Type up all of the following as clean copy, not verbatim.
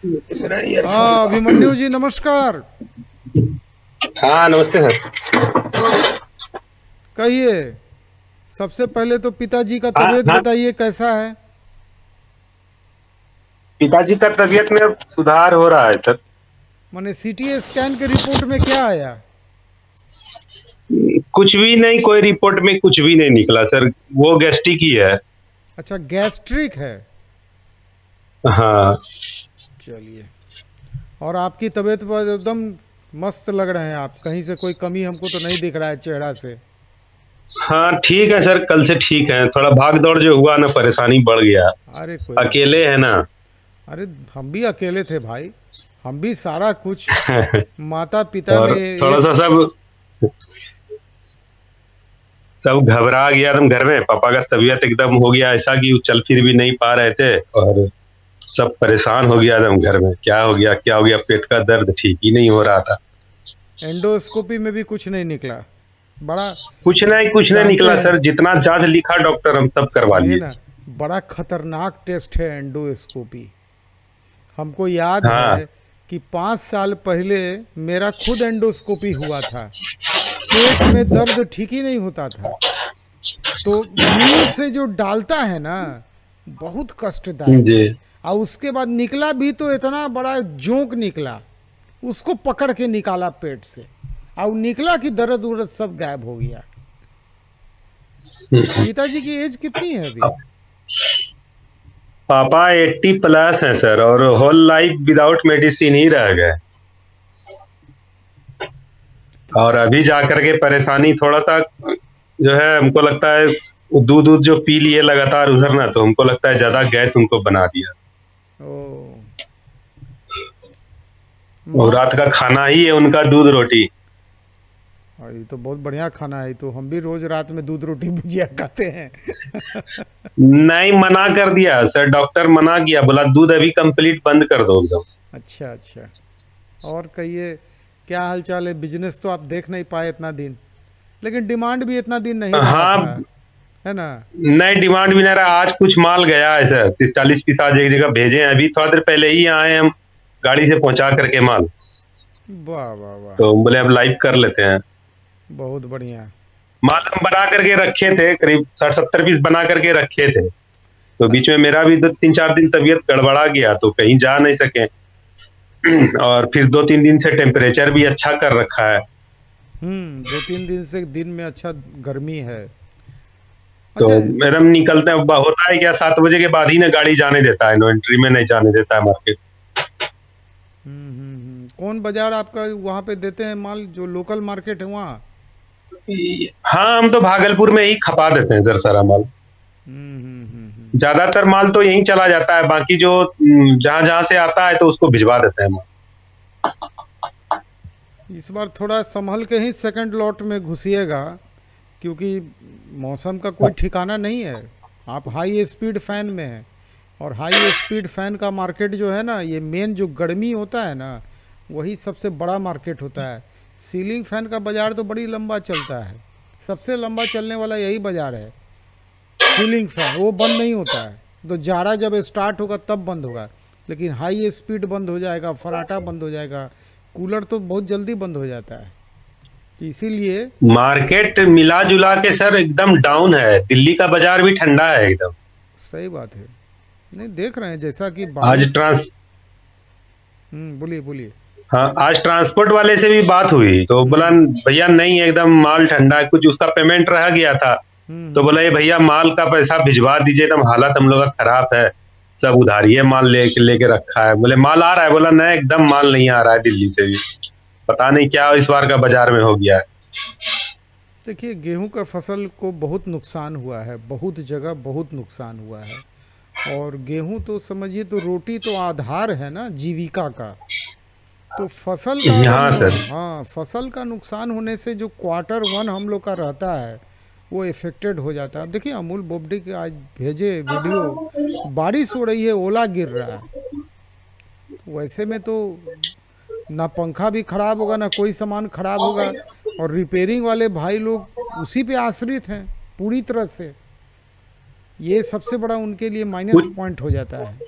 हाँ अभिमन्यु जी नमस्कार। हाँ नमस्ते सर। कहिए, सबसे पहले तो पिताजी का हाँ तबीयत हाँ। बताइए कैसा है। पिताजी का तबीयत में अब सुधार हो रहा है सर। मैंने सीटी स्कैन के रिपोर्ट में क्या आया। कुछ भी नहीं, कोई रिपोर्ट में कुछ भी नहीं निकला सर। वो गैस्ट्रिक ही है। अच्छा गैस्ट्रिक है। हाँ। चलिए, और आपकी तबीयत पर एकदम मस्त लग रहे हैं आप, कहीं से कोई कमी हमको तो नहीं दिख रहा है चेहरा से। हाँ ठीक है सर, कल से ठीक है। थोड़ा भाग दौड़ जो हुआ ना, परेशानी बढ़ गया। अरे कोई बात अकेले नहीं। है ना। अरे हम भी अकेले थे भाई, हम भी सारा कुछ माता पिता में और थोड़ा एक। सा सब घबरा गया एकदम घर में। पापा का तबीयत एकदम हो गया ऐसा कि वो चल फिर भी नहीं पा रहे थे। और सब परेशान हो गया एकदम घर में, क्या हो गया क्या हो गया, पेट का दर्द ठीक ही नहीं हो रहा था। एंडोस्कोपी में भी कुछ नहीं निकला। बड़ा कुछ नहीं जानते निकला हैं, सर। जितना जांच लिखा डॉक्टर हम सब करवा सुनिए लिए। ना, बड़ा खतरनाक टेस्ट है एंडोस्कोपी। हमको याद हाँ। है कि 5 साल पहले मेरा खुद एंडोस्कोपी हुआ था। पेट में दर्द ठीक ही नहीं होता था, तो मुंह से जो डालता है ना, बहुत कष्टदायक जी। है। और उसके बाद निकला भी तो इतना बड़ा जोंक निकला, उसको पकड़ के निकाला पेट से, और निकला कि दर्द उर्द सब गायब हो गया। पिताजी की एज कितनी है अभी। पापा 80+ हैं सर, और होल लाइफ विदाउट मेडिसिन ही रह गए। और अभी जाकर के परेशानी थोड़ा सा जो है, हमको लगता है दूध दूध जो पी लिए लगातार उधर ना, तो हमको लगता है ज्यादा गैस उनको बना दिया। ओ और माँ। रात का खाना ही है उनका दूध रोटी। ये तो बहुत बढ़िया खाना है, तो हम भी रोज रात में दूध रोटी भुजिया खाते हैं। नहीं, मना कर दिया सर, डॉक्टर मना किया, बोला दूध अभी कंप्लीट बंद कर दो एकदम। अच्छा अच्छा। और कहिए, क्या हाल चाल है। बिजनेस तो आप देख नहीं पाए इतना दिन, लेकिन डिमांड भी इतना दिन नहीं रहा था, हाँ। है ना। नहीं, डिमांड भी नहीं रहा। आज कुछ माल गया है सर, 30-40 पीस आज एक जगह भेजे हैं। अभी थोड़ा देर पहले ही आए हम गाड़ी से पहुंचा करके माल। वाह वाह वाह। तो बोले अब लाइव कर लेते हैं। बहुत बढ़िया। माल हम बना करके रखे थे, करीब 60-70 पीस बना करके रखे थे। तो बीच में मेरा भी 2-3-4 दिन तबीयत गड़बड़ा गया, तो कहीं जा नहीं सके। और फिर 2-3 दिन से टेम्परेचर भी अच्छा कर रखा है। 2-3 दिन से दिन में अच्छा गर्मी है। तो अच्छा। मैडम निकलते हैं, होता है क्या, 7 बजे के बाद ही ना गाड़ी जाने देता है, नो एंट्री में नहीं जाने देता है मार्केट। कौन बाजार आपका वहाँ पे देते हैं माल, जो लोकल मार्केट है वहाँ। हाँ, हम तो भागलपुर में ही खपा देते हैं सर सारा माल। ज्यादातर माल तो यहीं चला जाता है, बाकी जो जहां जहां से आता है तो उसको भिजवा देते हैं माल। इस बार थोड़ा संभल के ही सेकंड लॉट में घुसिएगा, क्योंकि मौसम का कोई ठिकाना नहीं है। आप हाई स्पीड फैन में हैं, और हाई स्पीड फैन का मार्केट जो है ना, ये मेन जो गर्मी होता है ना, वही सबसे बड़ा मार्केट होता है। सीलिंग फैन का बाज़ार तो बड़ी लंबा चलता है, सबसे लंबा चलने वाला यही बाज़ार है। सीलिंग फैन वो बंद नहीं होता है, तो जाड़ा जब स्टार्ट होगा तब बंद होगा, लेकिन हाई स्पीड बंद हो जाएगा, फराटा बंद हो जाएगा, कूलर तो बहुत जल्दी बंद हो जाता है। तो इसीलिए मार्केट मिला जुला के सर एकदम डाउन है। दिल्ली का बाजार भी ठंडा है एकदम। सही बात है। नहीं, देख रहे हैं जैसा कि आज बारिश। ट्रांस बोलिए बोलिए। हाँ, आज ट्रांसपोर्ट वाले से भी बात हुई तो बोला हम्म भैया नहीं, एकदम माल ठंडा है। कुछ उसका पेमेंट रह गया था, हम्म तो हम्म। बोला ये भैया माल का पैसा भिजवा दीजिए, एकदम हालत हम लोग का खराब है। सब उधारी है, माल लेके रखा है। बोले माल आ रहा है, बोला नहीं एकदम माल नहीं आ रहा है दिल्ली से भी। पता नहीं क्या इस बार का बाजार में हो गया है। देखिए, गेहूं का फसल को बहुत नुकसान हुआ है, बहुत जगह बहुत नुकसान हुआ है। और गेहूं तो समझिए, तो रोटी तो आधार है ना जीविका का। तो फसल का अगर हाँ सर। हाँ, फसल का नुकसान होने से जो Q1 हम लोग का रहता है, वो इफेक्टेड हो जाता है। अब देखिए, अमूल बोबडी के आज भेजे वीडियो, बारिश हो रही है, ओला गिर रहा है, तो वैसे में तो ना पंखा भी खराब होगा, ना कोई सामान खराब होगा, और रिपेयरिंग वाले भाई लोग उसी पे आश्रित हैं पूरी तरह से। ये सबसे बड़ा उनके लिए माइनस कुछ पॉइंट हो जाता है।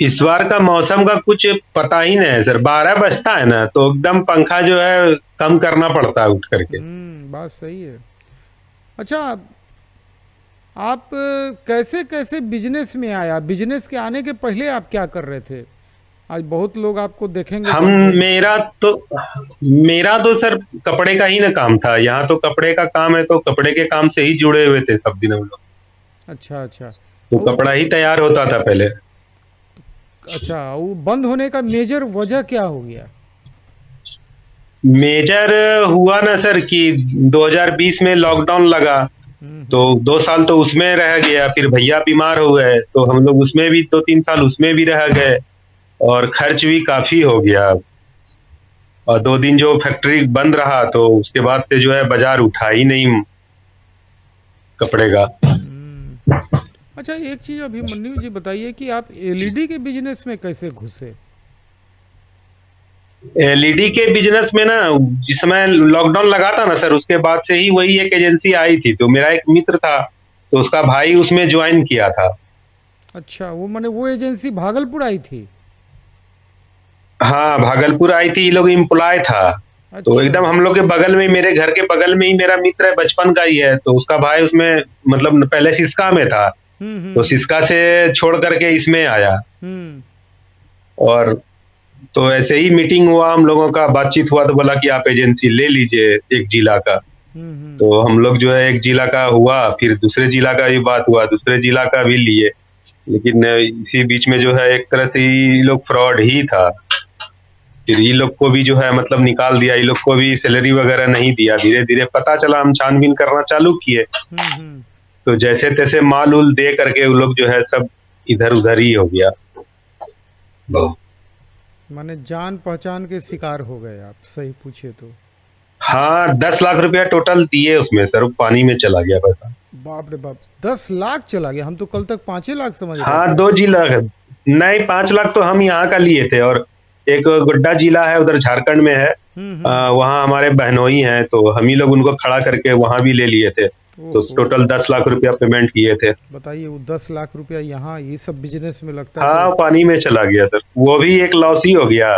इस बार का मौसम का कुछ पता ही नहीं है सर। 12 बजता है ना तो एकदम पंखा जो है कम करना पड़ता है उठ करके। बात सही है। अच्छा, आप कैसे कैसे बिजनेस में आया? बिजनेस के आने के पहले आप क्या कर रहे थे? आज बहुत लोग आपको देखेंगे हम समझेंगे। मेरा तो सर कपड़े का ही ना काम था। यहाँ तो कपड़े का काम है तो कपड़े के काम से ही जुड़े हुए थे सब दिन हम लोग। अच्छा अच्छा। तो वो कपड़ा ही तैयार होता था पहले। अच्छा, वो बंद होने का मेजर वजह क्या हो गया? मेजर हुआ ना सर कि 2020 में लॉकडाउन लगा। तो हम्म। 2 साल तो उसमें रह गया, फिर भैया बीमार हो गए तो हम लोग उसमें भी 2-3 साल उसमें भी रह गए। और खर्च भी काफी हो गया। और 2 दिन जो फैक्ट्री बंद रहा तो उसके बाद से जो है बाजार उठा ही नहीं कपड़े का। हम्म। अच्छा, एक चीज़ अभिमन्यु जी बताइए कि आप एलईडी के बिजनेस में कैसे घुसे? एलईडी के बिजनेस में ना, जिस समय लॉकडाउन लगा था ना सर, उसके बाद से ही वही एक एजेंसी आई थी। तो मेरा एक मित्र था तो उसका भाई उसमें ज्वाइन किया था। अच्छा, वो मैंने वो एजेंसी भागलपुर आई थी। हाँ, भागलपुर आई थी, ये लोग एम्प्लॉय था। तो अच्छा। एकदम हम लोग के बगल में, मेरे घर के बगल में ही मेरा मित्र है, बचपन का ही है। तो उसका भाई उसमें मतलब पहले सिस्का में था। तो हम्म। सिस्का से छोड़ करके इसमें आया। हम्म। और तो ऐसे ही मीटिंग हुआ, हम लोगों का बातचीत हुआ तो बोला कि आप एजेंसी ले लीजिए एक जिला का। हम्म। तो हम लोग जो है एक जिला का हुआ, फिर दूसरे जिला का भी बात हुआ, दूसरे जिला का भी लिए। लेकिन इसी बीच में जो है एक तरह से ये लोग फ्रॉड ही था। फिर ये लोग को भी जो है मतलब निकाल दिया, ये लोग को भी सैलरी वगैरह नहीं दिया। धीरे धीरे पता चला, हम छानबीन करना चालू किए। हम्म। तो जैसे तैसे माल उल दे करके वो लोग जो है सब इधर उधर ही हो गया। माने जान पहचान के शिकार हो गए आप, सही पूछे तो। हाँ, 10 लाख रुपया टोटल दिए उसमें सर, पानी में चला गया पैसा। बाप रे बाप, 10 लाख चला गया? हम तो कल तक 5 लाख समझ रहे हाँ, थे। 2 जिला नहीं, 5 लाख तो हम यहाँ का लिए थे। और एक गोड्डा जिला है उधर झारखंड में है। हम्म। वहाँ हमारे बहनोई हैं तो हम ही लोग उनको खड़ा करके वहाँ भी ले लिए थे। तो ओहो। टोटल 10 लाख रुपया पेमेंट किए थे। बताइए, वो 10 लाख रुपया यहाँ ये सब बिजनेस में लगता है तो। हाँ, पानी में चला गया सर, वो भी एक लॉस ही हो गया।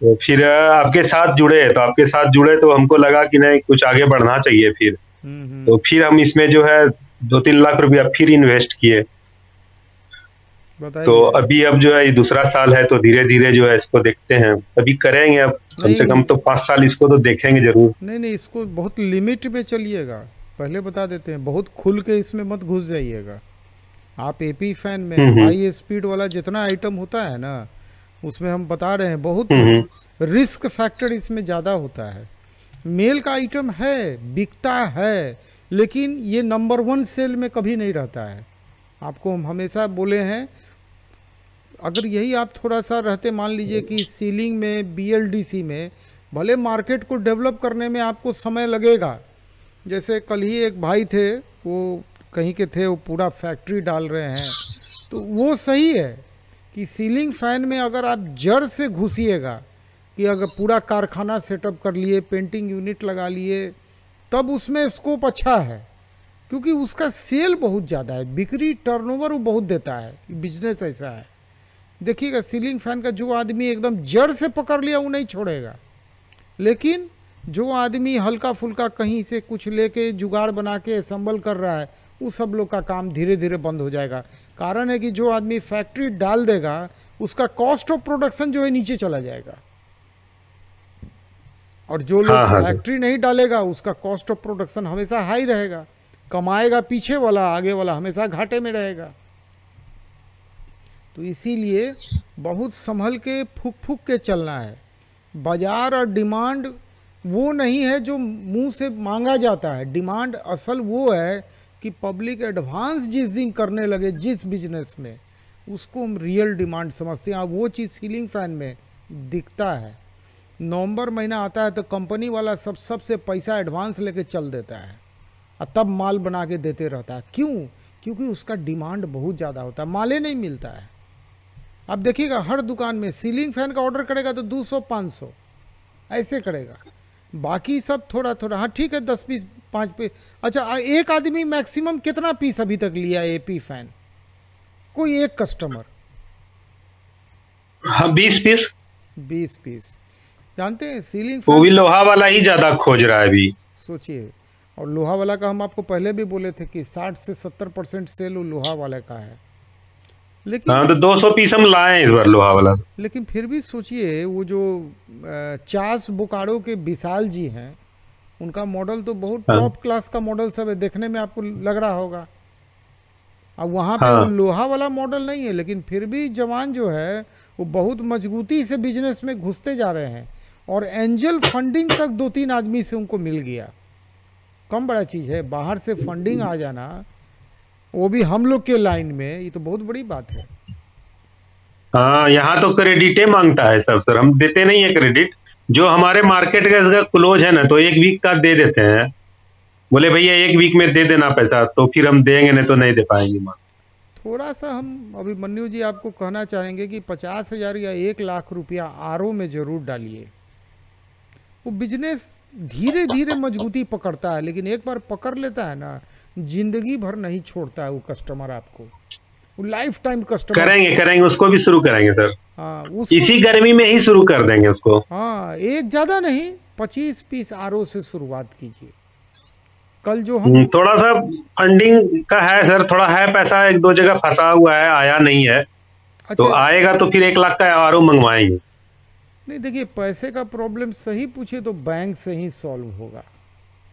तो फिर आपके साथ जुड़े, तो आपके साथ जुड़े तो हमको लगा कि नहीं, कुछ आगे बढ़ना चाहिए फिर। हम्म। तो फिर हम इसमें जो है 2-3 लाख रुपया फिर इन्वेस्ट किए। तो बताइए। अभी अब जो है ये दूसरा साल है तो धीरे धीरे जो है इसको देखते हैं, अभी करेंगे। अब कम से नहीं कम तो 5 साल इसको तो देखेंगे जरूर। नहीं नहीं, इसको बहुत लिमिट में चलिएगा। पहले बता देते हैं, बहुत खुल के इसमें मत घुस जाइएगा। आप एपी फैन में हम्म। हाई स्पीड वाला जितना आइटम होता है ना, उसमें हम बता रहे हैं बहुत हम्म। रिस्क फैक्टर इसमें ज़्यादा होता है। मेल का आइटम है, बिकता है, लेकिन ये नंबर 1 सेल में कभी नहीं रहता है। आपको हम हमेशा बोले हैं, अगर यही आप थोड़ा सा रहते, मान लीजिए कि सीलिंग में, बीएलडीसी में, भले मार्केट को डेवलप करने में आपको समय लगेगा। जैसे कल ही एक भाई थे, वो कहीं के थे, वो पूरा फैक्ट्री डाल रहे हैं। तो वो सही है कि सीलिंग फैन में अगर आप जड़ से घुसिएगा, कि अगर पूरा कारखाना सेटअप कर लिए, पेंटिंग यूनिट लगा लिए, तब उसमें स्कोप अच्छा है। क्योंकि उसका सेल बहुत ज़्यादा है, बिक्री टर्नओवर वो बहुत देता है, बिजनेस ऐसा है। देखिएगा, सीलिंग फैन का जो आदमी एकदम जड़ से पकड़ लिया वो नहीं छोड़ेगा। लेकिन जो आदमी हल्का फुल्का कहीं से कुछ लेके जुगाड़ बना के असम्बल कर रहा है, वो सब लोग का काम धीरे धीरे बंद हो जाएगा। कारण है कि जो आदमी फैक्ट्री डाल देगा, उसका कॉस्ट ऑफ प्रोडक्शन जो है नीचे चला जाएगा। और जो लोग हाँ हाँ सर। फैक्ट्री नहीं डालेगा, उसका कॉस्ट ऑफ प्रोडक्शन हमेशा हाई रहेगा। कमाएगा पीछे वाला, आगे वाला हमेशा घाटे में रहेगा। तो इसीलिए बहुत संभल के फूक फूक के चलना है। बाजार और डिमांड वो नहीं है जो मुंह से मांगा जाता है। डिमांड असल वो है कि पब्लिक एडवांस जिस दिन करने लगे जिस बिजनेस में, उसको हम रियल डिमांड समझते हैं। वो चीज़ सीलिंग फैन में दिखता है। नवंबर महीना आता है तो कंपनी वाला सबसे पैसा एडवांस लेके चल देता है और तब माल बना के देते रहता है। क्यों? क्योंकि उसका डिमांड बहुत ज़्यादा होता है, माले नहीं मिलता है। अब देखिएगा, हर दुकान में सीलिंग फैन का ऑर्डर करेगा तो 200-500 ऐसे करेगा। बाकी सब थोड़ा थोड़ा, हाँ ठीक है, 10 पीस 5 पीस। अच्छा, एक आदमी मैक्सिमम कितना पीस अभी तक लिया एपी फैन? कोई एक कस्टमर हाँ, 20 पीस। 20 पीस। जानते हैं सीलिंग वो भी फैन, लोहा वाला ही ज्यादा खोज रहा है अभी। सोचिए, और लोहा वाला का हम आपको पहले भी बोले थे कि 60 से 70% सेल वो लोहा वाले का है। लेकिन हाँ, तो 200 पीस हम लाए हैं इस बार लोहा वाला। लेकिन फिर भी सोचिए, वो जो चास बोकारो के विशाल जी हैं, उनका मॉडल तो बहुत हाँ, टॉप क्लास का मॉडल सब है, देखने में आपको लग रहा होगा। अब वहाँ पे वो हाँ, लोहा वाला मॉडल नहीं है, लेकिन फिर भी जवान जो है वो बहुत मजबूती से बिजनेस में घुसते जा रहे हैं, और एंजल फंडिंग तक 2-3 आदमी से उनको मिल गया। कम बड़ा चीज़ है बाहर से फंडिंग आ जाना, वो भी हम लोग के लाइन में, ये तो बहुत बड़ी बात है। हाँ, यहाँ तो क्रेडिट मांगता है सब सर, हम देते नहीं है क्रेडिट। जो हमारे मार्केट का इसका क्लोज है ना, तो 1 वीक का दे देते हैं। बोले भैया 1 वीक में दे देना पैसा, तो फिर हम देंगे, नहीं तो नहीं दे पाएंगे माल। थोड़ा सा हम अभिमन्यु जी आपको कहना चाहेंगे कि 50,000 या 1 लाख रुपया आरओ में ज़रूर डालिए। वो बिजनेस धीरे धीरे मजबूती पकड़ता है, लेकिन एक बार पकड़ लेता है ना, जिंदगी भर नहीं छोड़ता है वो कस्टमर आपको, वो लाइफ टाइम कस्टमर। करेंगे करेंगे, उसको भी शुरू करेंगे सर। हाँ उसको, इसी गर्मी में ही शुरू कर देंगे उसको। हाँ एक ज़्यादा नहीं, 25 पीस आरओ से शुरुआत कीजिए। कल जो हम, थोड़ा सा फंडिंग का है सर, थोड़ा है पैसा, 1-2 जगह फंसा हुआ है, आया नहीं है। तो अच्छा, आएगा तो फिर 1 लाख का आरओ मंगवाएंगे। नहीं देखिए, पैसे का प्रॉब्लम सही पूछे तो बैंक से ही सॉल्व होगा।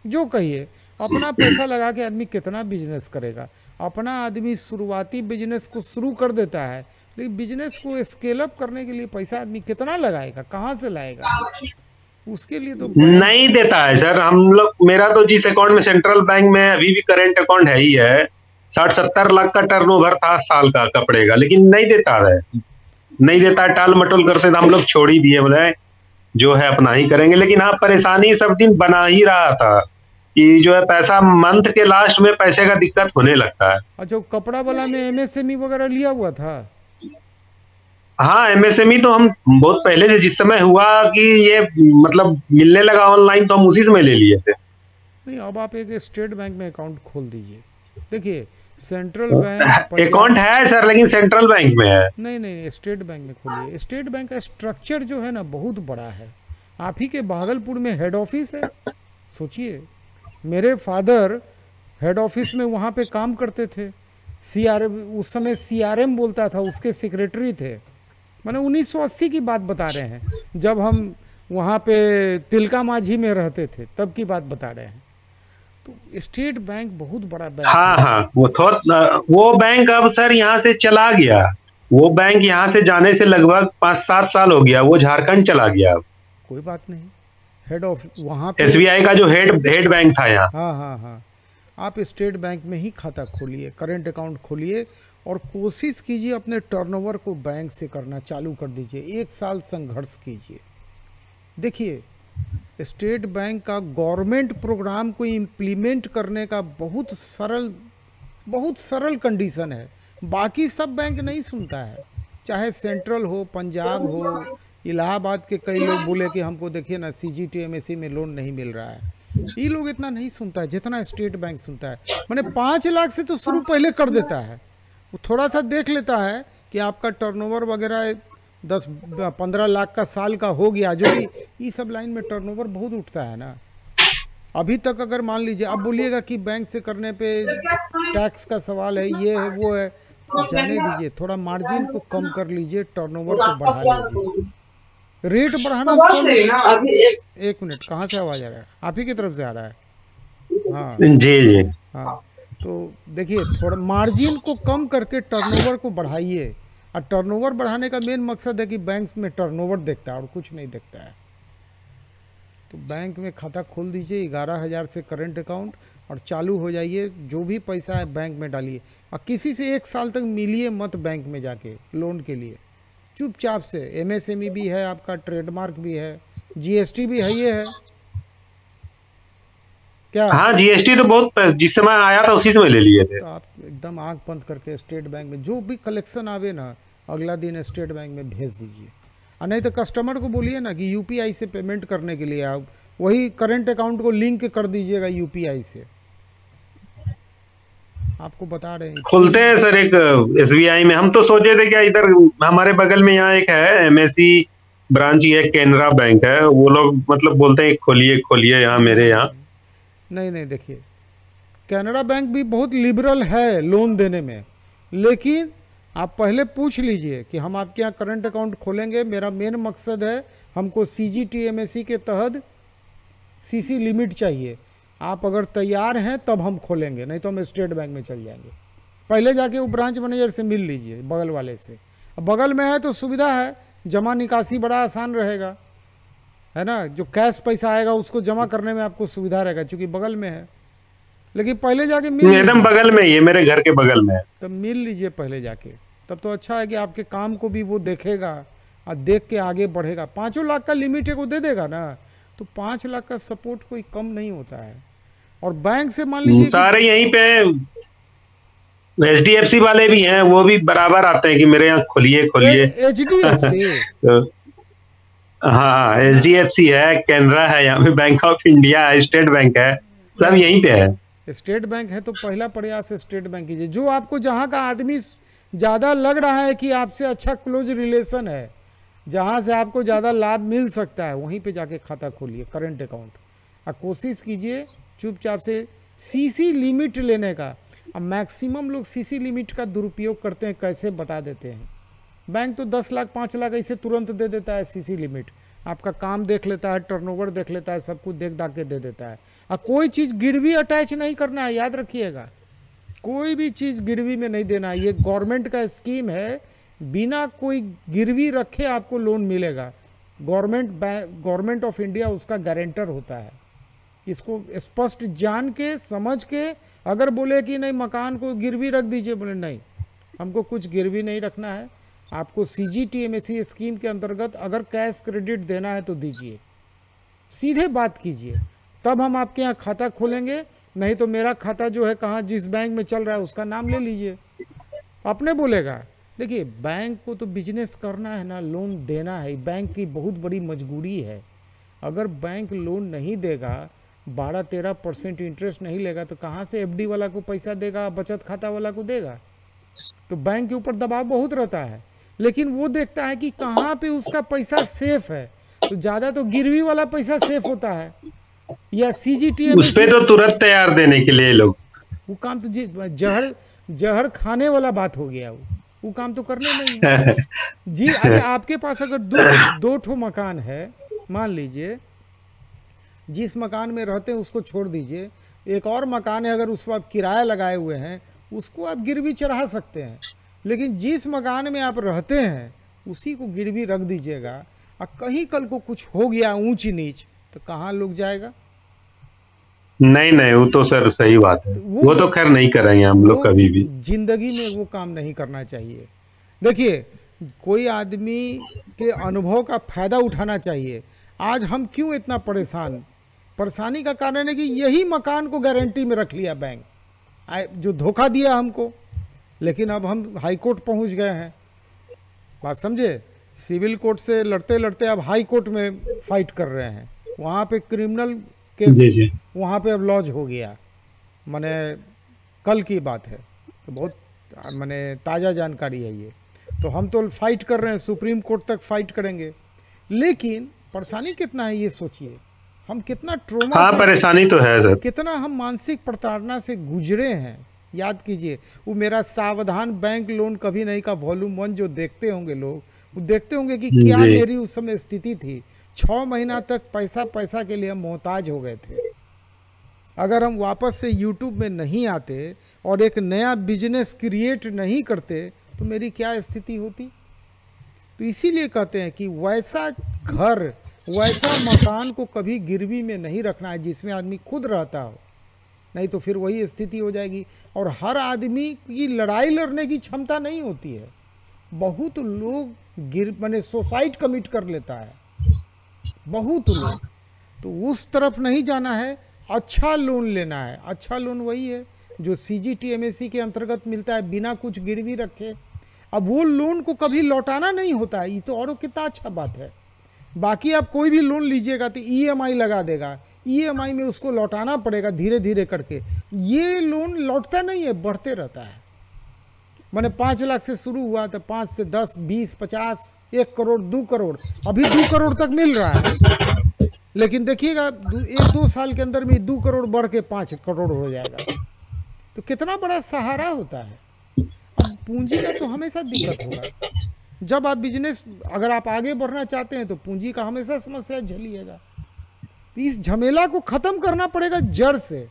जो कहिए, अपना पैसा लगा के आदमी कितना बिजनेस करेगा। अपना आदमी शुरुआती बिजनेस को शुरू कर देता है, लेकिन बिजनेस को स्केल अप करने के लिए पैसा आदमी कितना लगाएगा, कहाँ से लाएगा? उसके लिए तो बैंक। नहीं देता है सर हम लोग। मेरा तो जिस अकाउंट में सेंट्रल बैंक में अभी भी करंट अकाउंट है ही है, 60-70 लाख का टर्नओवर था साल का कपड़े का, लेकिन नहीं देता है। नहीं देता है, टाल मटोल करते थे, हम लोग छोड़ ही दिए, बोले जो है अपना ही करेंगे। लेकिन हाँ, परेशानी सब दिन बना ही रहा था कि जो है पैसा मंथ के लास्ट में पैसे का दिक्कत होने लगता है। अच्छा, वो कपड़ा वाला में एमएसएमई वगैरह लिया हुआ था? हाँ, एमएसएमई तो हम बहुत पहले से, जिस समय हुआ कि ये मतलब मिलने लगा ऑनलाइन, तो हम उसी समय ले लिए थे। नहीं, अब आप एक स्टेट बैंक में अकाउंट खोल दीजिए। देखिए, सेंट्रल बैंक, अकाउंट पंजाब, है सर, लेकिन सेंट्रल बैंक में है। नहीं नहीं, स्टेट बैंक में खोलिए। स्टेट बैंक का स्ट्रक्चर जो है ना बहुत बड़ा है। आप ही के भागलपुर में हेड ऑफिस है। सोचिए, मेरे फादर हेड ऑफिस में वहाँ पे काम करते थे। सीआरएम, उस समय सीआरएम बोलता था, उसके सेक्रेटरी थे। मैंने 1980 की बात बता रहे हैं, जब हम वहाँ पे तिलका माझी में रहते थे, तब की बात बता रहे हैं। तो स्टेट बैंक बहुत बड़ा बैंक हाँ है। हाँ, वो बैंक अब सर यहाँ से चला गया। वो बैंक यहाँ से जाने से लगभग 5-7 साल हो गया, वो झारखंड चला गया। कोई बात नहीं, हेड ऑफिस वहाँ पे। एसबीआई का जो हेड बैंक था यहाँ। हाँ हाँ हाँ, आप स्टेट बैंक में ही खाता खोलिए, करेंट अकाउंट खोलिए, और कोशिश कीजिए अपने टर्नओवर को बैंक से करना चालू कर दीजिए। 1 साल संघर्ष कीजिए। देखिए, स्टेट बैंक का गवर्नमेंट प्रोग्राम को इम्प्लीमेंट करने का बहुत सरल कंडीशन है। बाकी सब बैंक नहीं सुनता है, चाहे सेंट्रल हो, पंजाब हो, इलाहाबाद के कई लोग बोले कि हमको देखिए ना सीजीटीएमएसी में लोन नहीं मिल रहा है। ये लोग इतना नहीं सुनता है जितना स्टेट बैंक सुनता है। मैंने 5 लाख से तो शुरू पहले कर देता है। वो थोड़ा सा देख लेता है कि आपका टर्नओवर वगैरह 10-15 लाख का साल का हो गया, जो भी ये सब लाइन में टर्नओवर बहुत उठता है ना। अभी तक अगर मान लीजिए, अब बोलिएगा कि बैंक से करने पे टैक्स का सवाल है, ये है वो है, जाने दीजिए। थोड़ा मार्जिन को कम कर लीजिए, टर्नओवर को बढ़ा लीजिए। रेट बढ़ाना सब। एक मिनट, कहाँ से आवाज़ आ रहा है? आप ही की तरफ से आ रहा है। हाँ जी जी। हाँ, तो देखिए, थोड़ा मार्जिन को कम करके टर्नओवर को बढ़ाइए। और टर्नओवर बढ़ाने का मेन मकसद है कि बैंक में टर्नओवर देखता है और कुछ नहीं देखता है। तो बैंक में खाता खोल दीजिए, 11,000 से करंट अकाउंट, और चालू हो जाइए। जो भी पैसा है बैंक में डालिए, और किसी से 1 साल तक मिलिए मत बैंक में जाके लोन के लिए। चुपचाप से, एमएसएमई भी है आपका, ट्रेडमार्क भी है, जीएसटी भी है, ये है क्या? हाँ, जीएसटी तो बहुत जिस समय आया था उसी समय ले लिए थे। तो आप एकदम आंख बंद करके स्टेट बैंक में जो भी कलेक्शन आवे ना, अगला दिन स्टेट बैंक में भेज दीजिए। और नहीं तो कस्टमर को बोलिए ना कि यूपीआई से पेमेंट करने के लिए आप वही करंट अकाउंट को लिंक कर दीजिएगा यूपीआई से। आपको बता रहे हैं खुलते हैं सर एक एसबीआई में। हम तो सोचे थे क्या, इधर हमारे बगल में यहाँ एक है एमएससी ब्रांच ही है, केनरा बैंक है, वो लोग मतलब बोलते हैं खोलिए खोलिए यहाँ नहीं मेरे नहीं यहाँ। नहीं नहीं नहीं, देखिए कैनरा बैंक भी बहुत लिबरल है लोन देने में, लेकिन आप पहले पूछ लीजिए कि हम आपके यहाँ करंट अकाउंट खोलेंगे, मेरा मेन मकसद है हमको सीजीटीएमएसी के तहत सीसी लिमिट चाहिए, आप अगर तैयार हैं तब हम खोलेंगे, नहीं तो हम स्टेट बैंक में चल जाएंगे। पहले जाके वो ब्रांच मैनेजर से मिल लीजिए बगल वाले से। अब बगल में है तो सुविधा है, जमा निकासी बड़ा आसान रहेगा, है ना, जो कैश पैसा आएगा उसको जमा करने में आपको सुविधा रहेगा क्योंकि बगल में है। लेकिन पहले जाके मिल एकदम लीजिए, बगल में ही है, मेरे घर के बगल में है। तब मिल लीजिए पहले जाके, तब तो अच्छा है कि आपके काम को भी वो देखेगा और देख के आगे बढ़ेगा। 5 लाख का लिमिट है वो दे देगा ना, तो 5 लाख का सपोर्ट कोई कम नहीं होता है। और बैंक से मान लीजिए सारे यहीं पे एचडीएफसी वाले भी हैं, वो भी बराबर आते हैं कि मेरे यहाँ खोलिए खोलिए। एचडीएफसी तो हाँ, एचडीएफसी है, कैनरा है, यहाँ पे बैंक ऑफ इंडिया है, स्टेट बैंक है, सब नहीं, यहीं पे है। स्टेट बैंक है तो पहला प्रयास स्टेट बैंक कीजिए। जो आपको जहाँ का आदमी ज़्यादा लग रहा है कि आपसे अच्छा क्लोज रिलेशन है, जहाँ से आपको ज़्यादा लाभ मिल सकता है, वहीं पे जाके खाता खोलिए करंट अकाउंट, और कोशिश कीजिए चुपचाप से सीसी लिमिट लेने का। अब मैक्सिमम लोग सीसी लिमिट का दुरुपयोग करते हैं, कैसे बता देते हैं। बैंक तो 10 लाख 5 लाख ऐसे तुरंत दे देता है सीसी लिमिट, आपका काम देख लेता है, टर्नओवर देख लेता है, सब कुछ देख दाख के दे देता है। और कोई चीज़ गिरवी अटैच नहीं करना है, याद रखिएगा, कोई भी चीज़ गिरवी में नहीं देना है। ये गवर्नमेंट का स्कीम है, बिना कोई गिरवी रखे आपको लोन मिलेगा। गवर्नमेंट ऑफ इंडिया उसका गारंटर होता है। इसको स्पष्ट जान के समझ के, अगर बोले कि नहीं मकान को गिरवी रख दीजिए, बोले नहीं हमको कुछ गिरवी नहीं रखना है, आपको सीजीटीएमएसी स्कीम के अंतर्गत अगर कैश क्रेडिट देना है तो दीजिए, सीधे बात कीजिए, तब हम आपके यहाँ खाता खोलेंगे। नहीं तो मेरा खाता जो है कहाँ जिस बैंक में चल रहा है उसका नाम ले लीजिए, अपने बोलेगा। देखिए बैंक को तो बिजनेस करना है ना, लोन देना है, बैंक की बहुत बड़ी मजबूरी है। अगर बैंक लोन नहीं देगा, 12-13% इंटरेस्ट नहीं लेगा, तो कहाँ से एफडी वाला को पैसा देगा, बचत खाता वाला को देगा। तो बैंक के ऊपर दबाव बहुत रहता है, लेकिन वो देखता है कि कहाँ पे उसका पैसा सेफ है, तो ज़्यादा तो गिरवी वाला पैसा सेफ होता है, या सीजीटीएमएसी उस पे तो तुरंत तैयार देने के लिए लोग। वो काम तो जहर खाने वाला बात हो गया, वो काम तो करने नहीं है जी। अच्छा आपके पास अगर दो ठो मकान है, मान लीजिए जिस मकान में रहते हैं उसको छोड़ दीजिए, एक और मकान है, अगर उस पर आप किराया लगाए हुए हैं उसको आप गिरवी चढ़ा सकते हैं, लेकिन जिस मकान में आप रहते हैं उसी को गिरवी रख दीजिएगा। और कहीं कल को कुछ हो गया ऊंच नीच, तो कहाँ लोग जाएगा। नहीं नहीं, वो तो सर सही बात है, वो तो खैर नहीं करेंगे हम लोग कभी भी। जिंदगी में वो काम नहीं करना चाहिए। देखिए कोई आदमी के अनुभव का फायदा उठाना चाहिए। आज हम क्यों इतना परेशानी का कारण है कि यही मकान को गारंटी में रख लिया बैंक, जो धोखा दिया हमको। लेकिन अब हम हाई कोर्ट पहुंच गए हैं, बात समझे, सिविल कोर्ट से लड़ते लड़ते अब हाई कोर्ट में फाइट कर रहे हैं। वहाँ पे क्रिमिनल केस वहाँ पे अब लॉज हो गया, माने कल की बात है, तो बहुत माने ताज़ा जानकारी है ये। तो हम तो फाइट कर रहे हैं, सुप्रीम कोर्ट तक फाइट करेंगे। लेकिन परेशानी कितना है ये सोचिए, हम कितना ट्रोमा, हाँ परेशानी तो है सर, कितना हम मानसिक प्रताड़ना से गुजरे हैं। याद कीजिए, वो मेरा सावधान बैंक लोन कभी नहीं का वॉल्यूम 1 जो देखते होंगे लोग, वो देखते होंगे कि क्या मेरी उस समय स्थिति थी। 6 महीना तक पैसा के लिए हम मोहताज हो गए थे। अगर हम वापस से यूट्यूब में नहीं आते और एक नया बिजनेस क्रिएट नहीं करते तो मेरी क्या स्थिति होती। तो इसीलिए कहते हैं कि वैसा घर, वैसा मकान को कभी गिरवी में नहीं रखना है जिसमें आदमी खुद रहता हो, नहीं तो फिर वही स्थिति हो जाएगी। और हर आदमी की लड़ाई लड़ने की क्षमता नहीं होती है। बहुत लोग माने सुसाइड कमिट कर लेता है, बहुत लोग। तो उस तरफ नहीं जाना है, अच्छा लोन लेना है। अच्छा लोन वही है जो सीजीटीएमएसी के अंतर्गत मिलता है बिना कुछ गिरवी रखे। अब वो लोन को कभी लौटाना नहीं होता है, ये तो और कितना अच्छा बात है। बाकी आप कोई भी लोन लीजिएगा तो ईएमआई लगा देगा, ईएमआई में उसको लौटाना पड़ेगा धीरे धीरे करके। ये लोन लौटता नहीं है, बढ़ते रहता है। मैंने 5 लाख से शुरू हुआ तो 5 से 10, 20, 50, 1 करोड़, 2 करोड़, अभी 2 करोड़ तक मिल रहा है। लेकिन देखिएगा 1-2 साल के अंदर में 2 करोड़ बढ़ के 5 करोड़ हो जाएगा। तो कितना बड़ा सहारा होता है। अब पूंजी का तो हमेशा दिक्कत होगा। जब आप बिजनेस, अगर आप आगे बढ़ना चाहते हैं तो पूंजी का हमेशा समस्या झेलिएगा। तो इस झमेला को ख़त्म करना पड़ेगा जड़ से,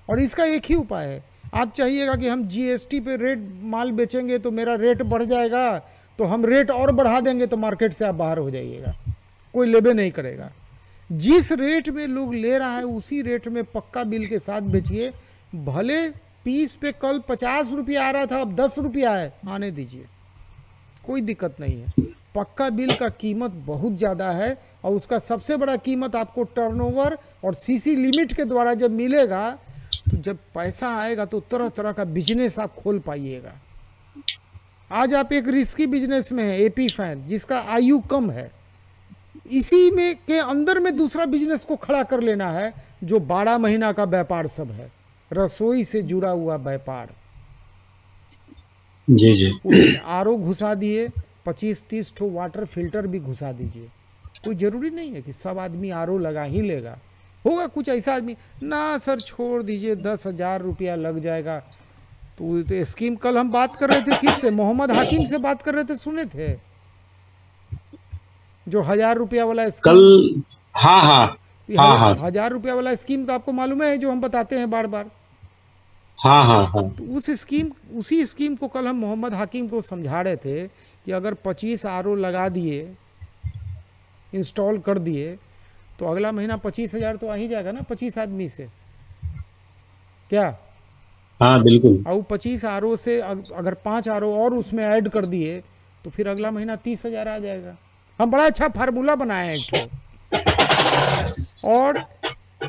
और इसका एक ही उपाय है। आप चाहिएगा कि हम जीएसटी पे रेट माल बेचेंगे तो मेरा रेट बढ़ जाएगा, तो हम रेट और बढ़ा देंगे तो मार्केट से आप बाहर हो जाइएगा, कोई लेबे नहीं करेगा। जिस रेट में लोग ले रहा है उसी रेट में पक्का बिल के साथ बेचिए। भले पीस पे कल 50 रुपया आ रहा था, अब 10 रुपया है, आने दीजिए, कोई दिक्कत नहीं है। पक्का बिल का कीमत बहुत ज़्यादा है, और उसका सबसे बड़ा कीमत आपको टर्नओवर और सीसी लिमिट के द्वारा जब मिलेगा, तो जब पैसा आएगा तो तरह तरह का बिजनेस आप खोल पाइएगा। आज आप एक रिस्की बिजनेस में हैं, एपी फैन, जिसका आयु कम है, इसी में के अंदर में दूसरा बिजनेस को खड़ा कर लेना है जो 12 महीना का व्यापार सब है, रसोई से जुड़ा हुआ व्यापार। जी जी। उसमें आरओ घुसा दिए, 25-30 ठो वाटर फिल्टर भी घुसा दीजिए। कोई ज़रूरी नहीं है कि सब आदमी आरओ लगा ही लेगा। होगा कुछ ऐसा आदमी, ना सर छोड़ दीजिए, 10,000 रुपया लग जाएगा। तो स्कीम कल हम बात कर रहे थे किससे, मोहम्मद हाकिम से बात कर रहे थे, सुने थे जो 1000 रुपया वाला स्कीम कल। हाँ हाँ हाँ हाँ 1000 रुपया वाला स्कीम तो आपको मालूम है, जो हम बताते हैं बार बार। हाँ हाँ हाँ। तो उसी स्कीम को कल हम मोहम्मद हाकिम को समझा रहे थे कि अगर 25 आरओ लगा दिए, इंस्टॉल कर दिए, तो अगला महीना 25,000 तो आ ही जाएगा ना 25 आदमी से, क्या? हाँ बिल्कुल। और 25 आरओ से अगर 5 आरओ और उसमें ऐड कर दिए तो फिर अगला महीना 30,000 आ जाएगा। हम बड़ा अच्छा फार्मूला बनाए हैं एक ठो, और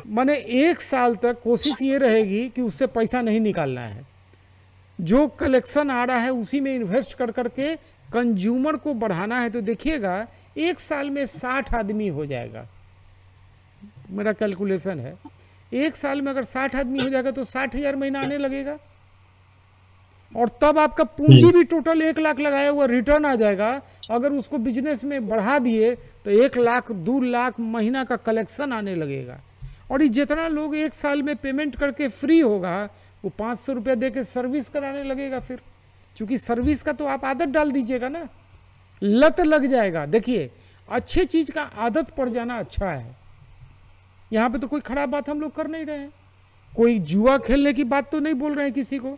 मैंने 1 साल तक कोशिश ये रहेगी कि उससे पैसा नहीं निकालना है। जो कलेक्शन आ रहा है उसी में इन्वेस्ट कर करके कंज्यूमर को बढ़ाना है। तो देखिएगा 1 साल में 60 आदमी हो जाएगा, मेरा कैलकुलेशन है। 1 साल में अगर 60 आदमी हो जाएगा तो 60,000 महीना आने लगेगा, और तब आपका पूंजी भी टोटल 1 लाख लगाया हुआ रिटर्न आ जाएगा। अगर उसको बिजनेस में बढ़ा दिए तो 1 लाख 2 लाख महीना का कलेक्शन आने लगेगा। और ये जितना लोग 1 साल में पेमेंट करके फ्री होगा, वो 500 रुपया दे के सर्विस कराने लगेगा। फिर चूंकि सर्विस का तो आप आदत डाल दीजिएगा ना, लत लग जाएगा। देखिए, अच्छे चीज का आदत पड़ जाना अच्छा है। यहाँ पे तो कोई खराब बात हम लोग कर नहीं रहे हैं, कोई जुआ खेलने की बात तो नहीं बोल रहे हैं किसी को।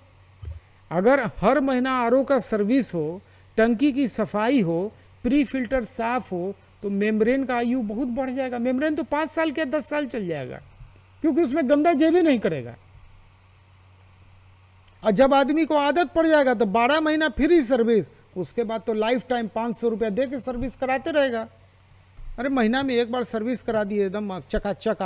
अगर हर महीना आरओ का सर्विस हो, टंकी की सफाई हो, प्री फिल्टर साफ हो, तो मेम्ब्रेन का आयु बहुत बढ़ जाएगा। मेम्ब्रेन तो 5 साल के 10 साल चल जाएगा, क्योंकि उसमें गंदा जेबी नहीं करेगा। और जब आदमी को आदत पड़ जाएगा तो 12 महीना फ्री सर्विस, उसके बाद तो लाइफ टाइम 500 रुपया दे के सर्विस कराते रहेगा। अरे महीना में एक बार सर्विस करा दिए, एकदम चकाचक।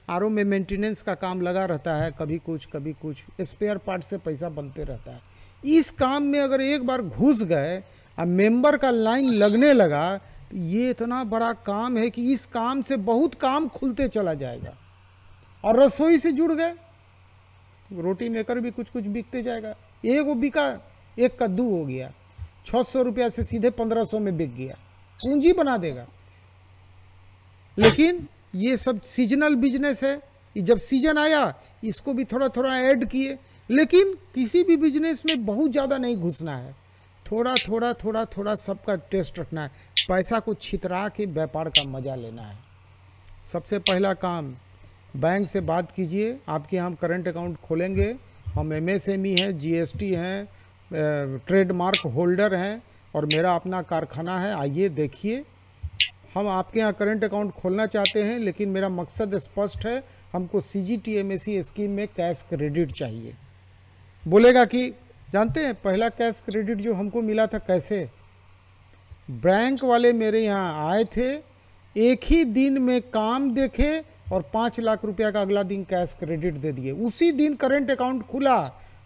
आरओ में मेंटेनेंस का काम लगा रहता है, कभी कुछ स्पेयर पार्ट से पैसा बनते रहता है। इस काम में अगर एक बार घुस गए और मेंबर का लाइन लगने लगा, तो ये इतना बड़ा काम है कि इस काम से बहुत काम खुलते चला जाएगा। और रसोई से जुड़ गए, रोटी मेकर भी कुछ बिकते जाएगा। एक वो बिका, एक कद्दू हो गया, 600 रुपया से सीधे 1500 में बिक गया, पूंजी बना देगा। लेकिन ये सब सीजनल बिजनेस है, जब सीजन आया इसको भी थोड़ा थोड़ा ऐड किए। लेकिन किसी भी बिजनेस में बहुत ज़्यादा नहीं घुसना है, थोड़ा थोड़ा सबका टेस्ट रखना है। पैसा को छितरा के व्यापार का मज़ा लेना है। सबसे पहला काम, बैंक से बात कीजिए। आपके यहाँ हम करंट अकाउंट खोलेंगे, हम एमएसएमई हैं, जीएसटी हैं, ट्रेडमार्क होल्डर हैं, और मेरा अपना कारखाना है। आइए देखिए, हम आपके यहाँ करंट अकाउंट खोलना चाहते हैं, लेकिन मेरा मकसद स्पष्ट है। हमको सीजीटीएमएसी स्कीम में कैश क्रेडिट चाहिए। बोलेगा कि जानते हैं पहला कैश क्रेडिट जो हमको मिला था कैसे? बैंक वाले मेरे यहाँ आए थे, एक ही दिन में काम देखे और 5 लाख रुपया का अगला दिन कैश क्रेडिट दे दिए। उसी दिन करंट अकाउंट खुला,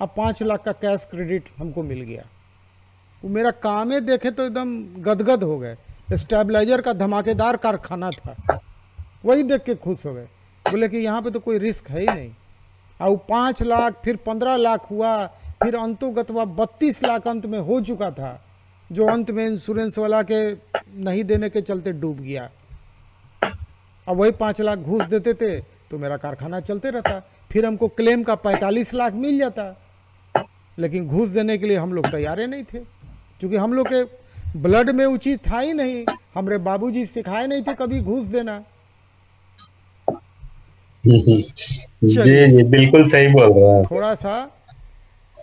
अब 5 लाख का कैश क्रेडिट हमको मिल गया। वो मेरा कामें देखे तो एकदम गदगद हो गए। स्टेबलाइजर का धमाकेदार कारखाना था, वही देख के खुश हो गए, बोले कि यहाँ पे तो कोई रिस्क है ही नहीं। और 5 लाख फिर 15 लाख हुआ, फिर अंतोगत हुआ 32 लाख अंत में हो चुका था, जो अंत में इंश्योरेंस वाला के नहीं देने के चलते डूब गया। अब वही 5 लाख घूस देते थे तो मेरा कारखाना चलते रहता, फिर हमको क्लेम का 45 लाख मिल जाता, लेकिन घूस देने के लिए हम लोग तैयार नहीं थे, क्योंकि हम लोग के ब्लड में उचित था ही नहीं, हमारे बाबूजी सिखाए नहीं थे कभी घूस देना। जी बिल्कुल सही बोल रहे हैं। थोड़ा सा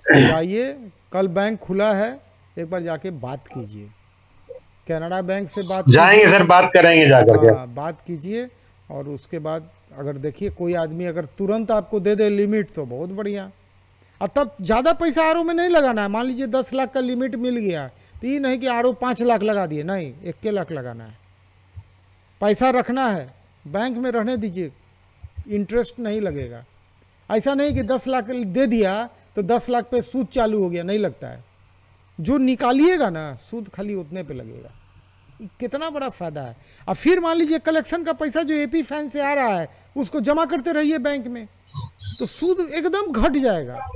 जाइए, कल बैंक खुला है, एक बार जाके बात कीजिए, कनाडा बैंक से बात जाएंगे सर, बात करेंगे जाकर के। बात कीजिए, और उसके बाद अगर देखिए कोई आदमी अगर तुरंत आपको दे दे लिमिट तो बहुत बढ़िया। और तब ज़्यादा पैसा आरओ में नहीं लगाना है। मान लीजिए 10 लाख का लिमिट मिल गया तो ये नहीं कि आरओ 5 लाख लगा दिए, नहीं, 1 लाख लगाना है। पैसा रखना है, बैंक में रहने दीजिए, इंटरेस्ट नहीं लगेगा। ऐसा नहीं कि 10 लाख दे दिया तो 10 लाख पे सूद चालू हो गया, नहीं लगता है। जो निकालिएगा ना सूद खाली उतने पे लगेगा। कितना बड़ा फायदा है। अब फिर मान लीजिए कलेक्शन का पैसा जो एपी फैन से आ रहा है उसको जमा करते रहिए बैंक में, तो सूद एकदम घट जाएगा।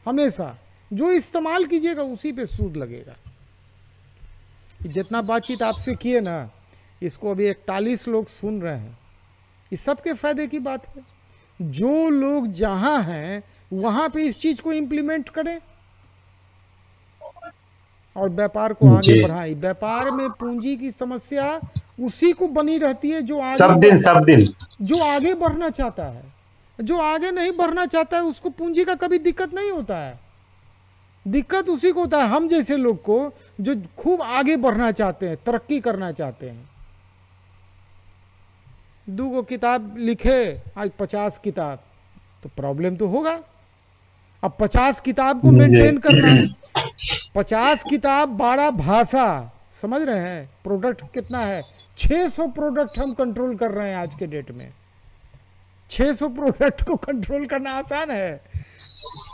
हमेशा जो इस्तेमाल कीजिएगा उसी पे सूद लगेगा। जितना बातचीत आपसे किए ना, इसको अभी 41 लोग सुन रहे हैं, इस सबके फायदे की बात है। जो लोग जहां हैं वहां पे इस चीज को इम्प्लीमेंट करें और व्यापार को आगे बढ़ाएं। व्यापार में पूंजी की समस्या उसी को बनी रहती है जो आगे सब दिन जो आगे बढ़ना चाहता है। जो आगे नहीं बढ़ना चाहता है उसको पूंजी का कभी दिक्कत नहीं होता है। दिक्कत उसी को होता है, हम जैसे लोग को, जो खूब आगे बढ़ना चाहते हैं, तरक्की करना चाहते हैं। 2 किताब लिखे, आज 50 किताब, तो प्रॉब्लम तो होगा। अब 50 किताब को मेंटेन करना, 50 किताब 12 भाषा, समझ रहे हैं। प्रोडक्ट कितना है, 600 प्रोडक्ट हम कंट्रोल कर रहे हैं आज के डेट में। 600 प्रोडक्ट को कंट्रोल करना आसान है?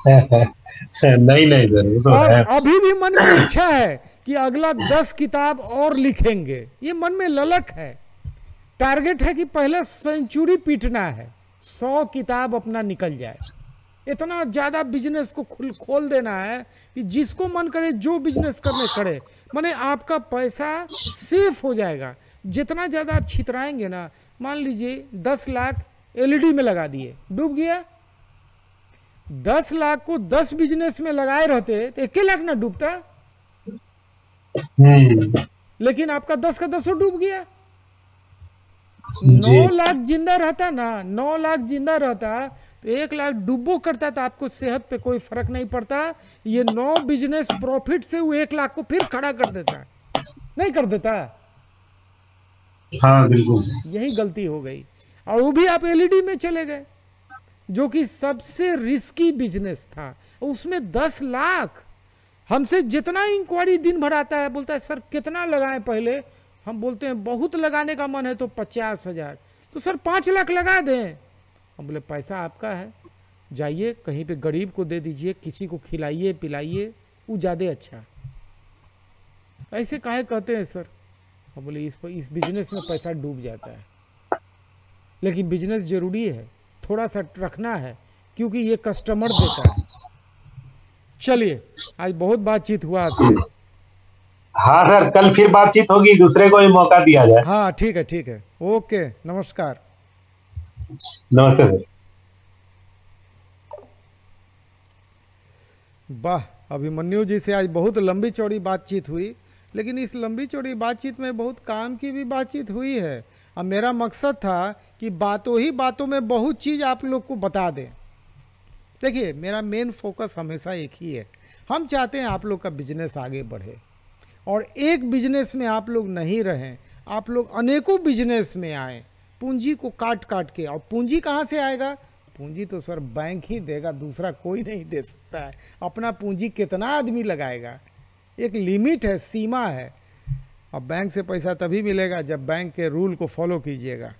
नहीं तो और अभी भी मन में इच्छा है कि अगला 10 किताब और लिखेंगे, ये मन में ललक है। टारगेट है कि पहले सेंचुरी पीटना है, 100 किताब अपना निकल जाए। इतना ज्यादा बिजनेस को खोल देना है कि जिसको मन करे जो बिजनेस करने करे। माने आपका पैसा सेफ हो जाएगा। जितना ज्यादा आप छितराएंगे ना, मान लीजिए 10 लाख एलईडी में लगा दिए, डूब गया। 10 लाख को 10 बिजनेस में लगाए रहते तो 1 लाख ना डूबता। लेकिन आपका 10 का 10 डूब गया। 9 लाख जिंदा रहता ना, 9 लाख जिंदा रहता तो 1 लाख डूबो करता तो आपको सेहत पे कोई फर्क नहीं पड़ता। ये 9 बिजनेस प्रॉफिट से वो 1 लाख को फिर खड़ा कर देता, नहीं कर देता। हाँ बिल्कुल, यही गलती हो गई। और वो भी आप एलईडी में चले गए, जो कि सबसे रिस्की बिजनेस था। उसमें 10 लाख, हमसे जितना इंक्वायरी दिन भर आता है, बोलता है सर कितना लगाएं पहले। हम बोलते हैं बहुत लगाने का मन है तो 50,000, तो सर 5 लाख लगा दें। हम बोले पैसा आपका है, जाइए कहीं पे गरीब को दे दीजिए, किसी को खिलाइए पिलाइए, वो ज़्यादा अच्छा। ऐसे काहे कहते हैं सर? हम बोले इस बिजनेस में पैसा डूब जाता है, लेकिन बिजनेस जरूरी है, थोड़ा सा रखना है, क्योंकि ये कस्टमर देता है। चलिए, आज बहुत बातचीत हुआ आपसे। हाँ सर, कल फिर बातचीत होगी, दूसरे को भी मौका दिया जाए। हाँ ठीक है, ठीक है, ओके, नमस्कार। नमस्ते सर। वाह, अभिमन्यु जी से आज बहुत लंबी चौड़ी बातचीत हुई, लेकिन इस लंबी चौड़ी बातचीत में बहुत काम की भी बातचीत हुई है। अब मेरा मकसद था कि बातों ही बातों में बहुत चीज़ आप लोग को बता दें। देखिए, मेरा मेन फोकस हमेशा एक ही है, हम चाहते हैं आप लोग का बिजनेस आगे बढ़े, और एक बिजनेस में आप लोग नहीं रहें, आप लोग अनेकों बिजनेस में आएँ, पूंजी को काट काट के। और पूंजी कहाँ से आएगा? पूंजी तो सर बैंक ही देगा, दूसरा कोई नहीं दे सकता है। अपना पूंजी कितना आदमी लगाएगा? एक लिमिट है, सीमा है। और बैंक से पैसा तभी मिलेगा जब बैंक के रूल को फॉलो कीजिएगा।